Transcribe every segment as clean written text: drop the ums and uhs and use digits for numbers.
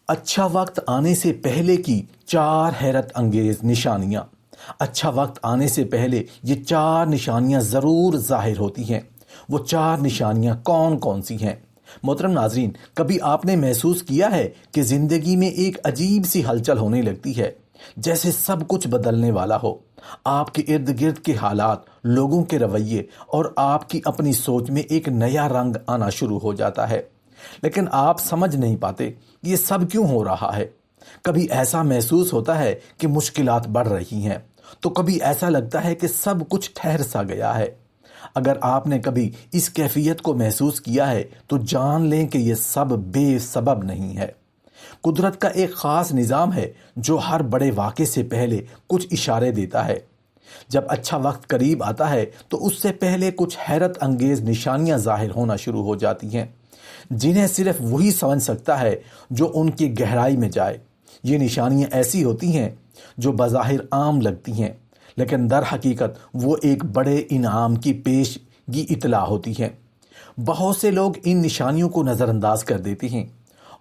اچھا وقت آنے سے پہلے کی 4 حیرت انگیز نشانیاں۔ اچھا وقت آنے سے پہلے یہ 4 نشانیاں ضرور ظاہر ہوتی ہیں۔ وہ 4 نشانیاں کون کون سی ہیں؟ محترم ناظرین، کبھی آپ نے محسوس کیا ہے کہ زندگی میں ایک عجیب سی ہلچل ہونے لگتی ہے، جیسے سب کچھ بدلنے والا ہو؟ آپ کے ارد گرد کے حالات، لوگوں کے رویے اور آپ کی اپنی سوچ میں ایک نیا رنگ آنا شروع ہو جاتا ہے، لیکن آپ سمجھ نہیں پاتے یہ سب کیوں ہو رہا ہے۔ کبھی ایسا محسوس ہوتا ہے کہ مشکلات بڑھ رہی ہیں، تو کبھی ایسا لگتا ہے کہ سب کچھ ٹھہر سا گیا ہے۔ اگر آپ نے کبھی اس کیفیت کو محسوس کیا ہے تو جان لیں کہ یہ سب بے سبب نہیں ہے۔ قدرت کا ایک خاص نظام ہے جو ہر بڑے واقعے سے پہلے کچھ اشارے دیتا ہے۔ جب اچھا وقت قریب آتا ہے تو اس سے پہلے کچھ حیرت انگیز نشانیاں ظاہر ہونا شروع ہو جاتی ہیں، جنہیں صرف وہی سمجھ سکتا ہے جو ان کی گہرائی میں جائے۔ یہ نشانیاں ایسی ہوتی ہیں جو بظاہر عام لگتی ہیں، لیکن در حقیقت وہ ایک بڑے انعام کی پیشگی اطلاع ہوتی ہیں۔ بہت سے لوگ ان نشانیوں کو نظر انداز کر دیتے ہیں،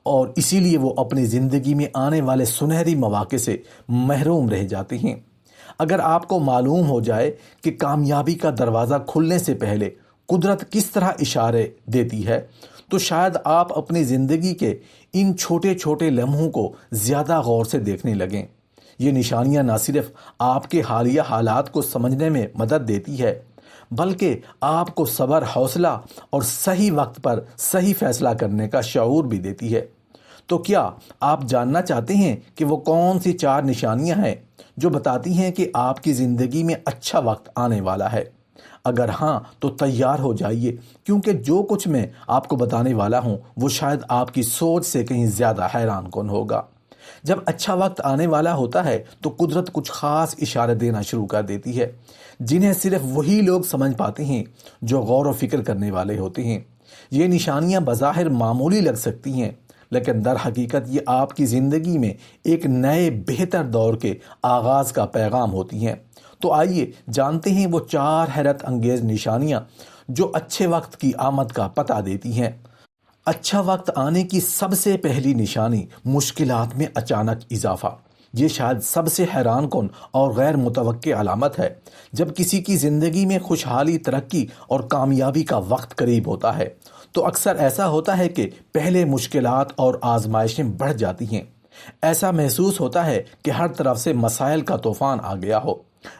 اور اسی لیے وہ اپنی زندگی میں آنے والے سنہری مواقع سے محروم رہ جاتے ہیں۔ اگر آپ کو معلوم ہو جائے کہ کامیابی کا دروازہ کھلنے سے پہلے قدرت کس طرح اشارے دیتی ہے، تو شاید آپ اپنی زندگی کے ان چھوٹے چھوٹے لمحوں کو زیادہ غور سے دیکھنے لگیں۔ یہ نشانیاں نہ صرف آپ کے حالیہ حالات کو سمجھنے میں مدد دیتی ہے، بلکہ آپ کو صبر، حوصلہ اور صحیح وقت پر صحیح فیصلہ کرنے کا شعور بھی دیتی ہے۔ تو کیا آپ جاننا چاہتے ہیں کہ وہ کون سی 4 نشانیاں ہیں جو بتاتی ہیں کہ آپ کی زندگی میں اچھا وقت آنے والا ہے؟ اگر ہاں تو تیار ہو جائیے، کیونکہ جو کچھ میں آپ کو بتانے والا ہوں وہ شاید آپ کی سوچ سے کہیں زیادہ حیران کن ہوگا۔ جب اچھا وقت آنے والا ہوتا ہے تو قدرت کچھ خاص اشارے دینا شروع کر دیتی ہے، جنہیں صرف وہی لوگ سمجھ پاتے ہیں جو غور و فکر کرنے والے ہوتے ہیں۔ یہ نشانیاں بظاہر معمولی لگ سکتی ہیں، لیکن در حقیقت یہ آپ کی زندگی میں ایک نئے بہتر دور کے آغاز کا پیغام ہوتی ہیں۔ تو آئیے جانتے ہیں وہ 4 حیرت انگیز نشانیاں جو اچھے وقت کی آمد کا پتہ دیتی ہیں۔ اچھا وقت آنے کی سب سے پہلی نشانی مشکلات میں اچانک اضافہ۔ یہ شاید سب سے حیران کن اور غیر متوقع علامت ہے۔ جب کسی کی زندگی میں خوشحالی، ترقی اور کامیابی کا وقت قریب ہوتا ہے تو اکثر ایسا ہوتا ہے کہ پہلے مشکلات اور آزمائشیں بڑھ جاتی ہیں۔ ایسا محسوس ہوتا ہے کہ ہر طرف سے مسائل کا طوفان آ گیا ہو،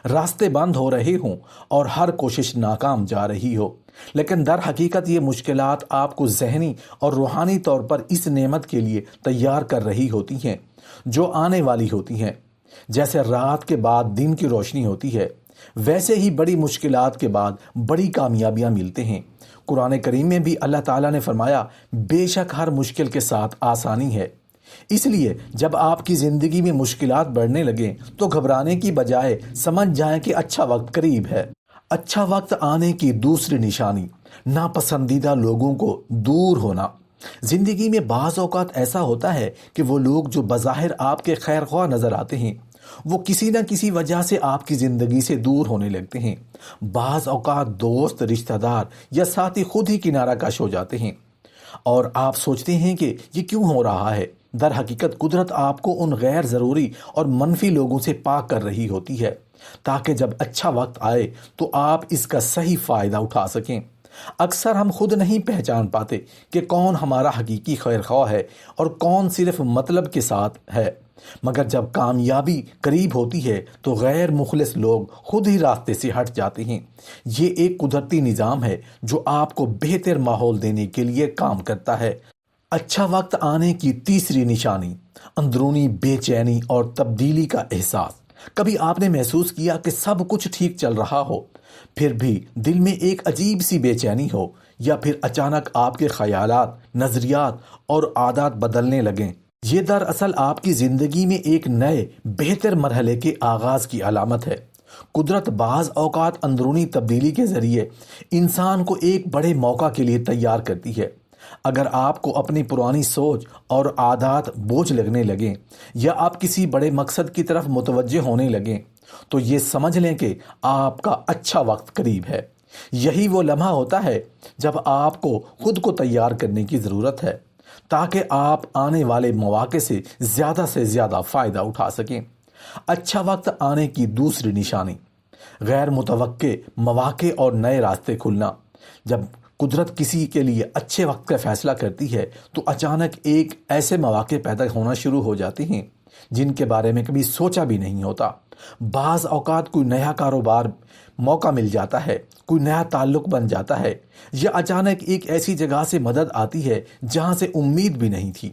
راستے بند ہو رہے ہوں اور ہر کوشش ناکام جا رہی ہو۔ لیکن در حقیقت یہ مشکلات آپ کو ذہنی اور روحانی طور پر اس نعمت کے لیے تیار کر رہی ہوتی ہیں جو آنے والی ہوتی ہیں۔ جیسے رات کے بعد دن کی روشنی ہوتی ہے، ویسے ہی بڑی مشکلات کے بعد بڑی کامیابیاں ملتے ہیں۔ قرآن کریم میں بھی اللہ تعالیٰ نے فرمایا، بے شک ہر مشکل کے ساتھ آسانی ہے۔ اس لیے جب آپ کی زندگی میں مشکلات بڑھنے لگیں تو گھبرانے کی بجائے سمجھ جائیں کہ اچھا وقت قریب ہے۔ اچھا وقت آنے کی دوسری نشانی ناپسندیدہ لوگوں کو دور ہونا۔ زندگی میں بعض اوقات ایسا ہوتا ہے کہ وہ لوگ جو بظاہر آپ کے خیر خواہ نظر آتے ہیں وہ کسی نہ کسی وجہ سے آپ کی زندگی سے دور ہونے لگتے ہیں۔ بعض اوقات دوست، رشتہ دار یا ساتھی خود ہی کنارہ کش ہو جاتے ہیں، اور آپ سوچتے ہیں کہ یہ کیوں ہو رہا ہے۔ در حقیقت قدرت آپ کو ان غیر ضروری اور منفی لوگوں سے پاک کر رہی ہوتی ہے، تاکہ جب اچھا وقت آئے تو آپ اس کا صحیح فائدہ اٹھا سکیں۔ اکثر ہم خود نہیں پہچان پاتے کہ کون ہمارا حقیقی خیر خواہ ہے اور کون صرف مطلب کے ساتھ ہے، مگر جب کامیابی قریب ہوتی ہے تو غیر مخلص لوگ خود ہی راستے سے ہٹ جاتے ہیں۔ یہ ایک قدرتی نظام ہے جو آپ کو بہتر ماحول دینے کے لیے کام کرتا ہے۔ اچھا وقت آنے کی تیسری نشانی اندرونی بے چینی اور تبدیلی کا احساس۔ کبھی آپ نے محسوس کیا کہ سب کچھ ٹھیک چل رہا ہو، پھر بھی دل میں ایک عجیب سی بے چینی ہو، یا پھر اچانک آپ کے خیالات، نظریات اور عادات بدلنے لگیں؟ یہ دراصل آپ کی زندگی میں ایک نئے بہتر مرحلے کے آغاز کی علامت ہے۔ قدرت بعض اوقات اندرونی تبدیلی کے ذریعے انسان کو ایک بڑے موقع کے لیے تیار کرتی ہے۔ اگر آپ کو اپنی پرانی سوچ اور عادات بوجھ لگنے لگیں، یا آپ کسی بڑے مقصد کی طرف متوجہ ہونے لگیں، تو یہ سمجھ لیں کہ آپ کا اچھا وقت قریب ہے۔ یہی وہ لمحہ ہوتا ہے جب آپ کو خود کو تیار کرنے کی ضرورت ہے، تاکہ آپ آنے والے مواقع سے زیادہ فائدہ اٹھا سکیں۔ اچھا وقت آنے کی دوسری نشانی غیر متوقع مواقع اور نئے راستے کھلنا۔ جب قدرت کسی کے لیے اچھے وقت کا فیصلہ کرتی ہے تو اچانک ایک ایسے مواقع پیدا ہونا شروع ہو جاتے ہیں جن کے بارے میں کبھی سوچا بھی نہیں ہوتا۔ بعض اوقات کوئی نیا کاروبار موقع مل جاتا ہے، کوئی نیا تعلق بن جاتا ہے، یا اچانک ایک ایسی جگہ سے مدد آتی ہے جہاں سے امید بھی نہیں تھی۔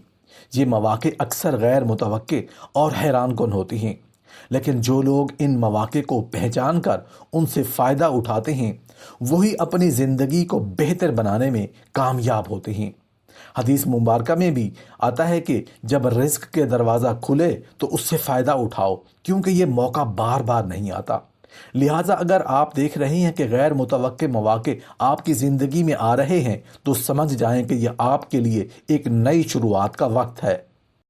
یہ مواقع اکثر غیر متوقع اور حیران کن ہوتی ہیں، لیکن جو لوگ ان مواقع کو پہچان کر ان سے فائدہ اٹھاتے ہیں وہی اپنی زندگی کو بہتر بنانے میں کامیاب ہوتے ہیں۔ حدیث مبارکہ میں بھی آتا ہے کہ جب رزق کے دروازہ کھلے تو اس سے فائدہ اٹھاؤ، کیونکہ یہ موقع بار بار نہیں آتا۔ لہٰذا اگر آپ دیکھ رہے ہیں کہ غیر متوقع مواقع آپ کی زندگی میں آ رہے ہیں تو سمجھ جائیں کہ یہ آپ کے لیے ایک نئی شروعات کا وقت ہے۔